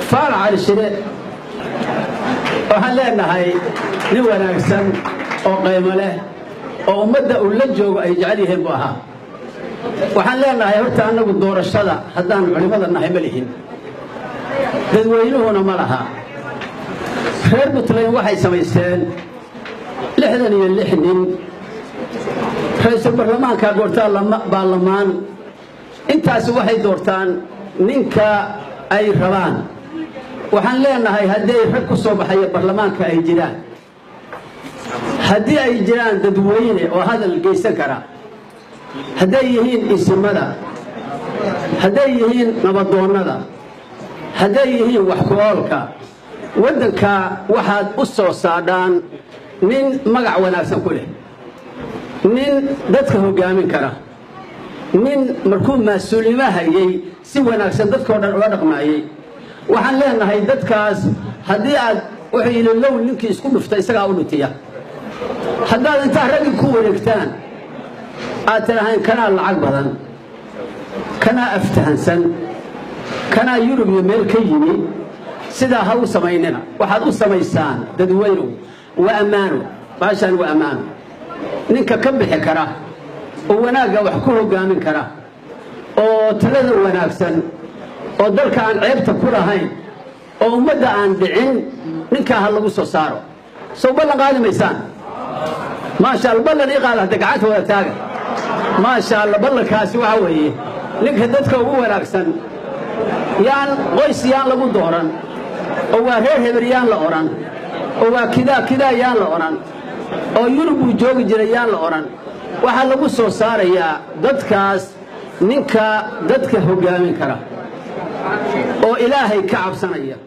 faarac cali shire waxaan leenahay nin wanaagsan oo qiimo leh oo ummadda uu la joogo ay jecel yihiin buu ahaa waxaan leenahay horta annagu doorashada haddaan culimada nahay ma lihin dadweynuhuna ma laha reer puntland waxay samaysteen 66 nin ra'iisul baarlamaanka goortaa baarlamaan intaas waxay doortaan ninka ay rabaan waxaan leenahay haddii rag ku soo baxaya baarlamaanka ay jiraan haddii ay jiraan dadweyne oo hadal geysan kara hadday yihiin isimada hadday yihiin nabadoonnada hadday yihiin wax ku oolka waddanka waxaad u soo saadhaan nin magac wanaagsan ku leh nin dadka hoggaamin kara nin markuu mas-uulnimo hayay si wanaagsan dadkoo dhan uga dhaqmaayay waxaan leenahay dadkaas haddii aad wuxuu yidhi low ninkii isku dhuftay isagaa u dhutiya haddaad intaa raggi ku wareegtaan aad tidhahayn kanaa lacag badan kanaa aftahansan kanaa yurub iyo meel ka yimi sidaa ha u samaynina waxaad u samaysaan dadweynow waa ammaano baashaan waa ammaano ninka ka bixi kara oo wanaagga wax ku hoggaamin kara oo talada wanaagsan oo dalka aan ceebta ku lahayn oo ummadda aan dhicin ninkaa ha lagu soo saaro soo ballan qaadi maysaan maasha allah ballan ii qaada hadda gacanta wada taaga maasha allah ballankaasi waxa weeye ninka dadka ugu wanaagsan yaan qoys yaan lagu dooran oo waa reer hebel yaan la odhan oo waa kidaa yaan la odhan oo yurub uu joogi jiray yaan la odhan waxaa lagu soo saarayaa dadkaas ninka dadka hoggaamin kara oo ilaahay ka cabsanaya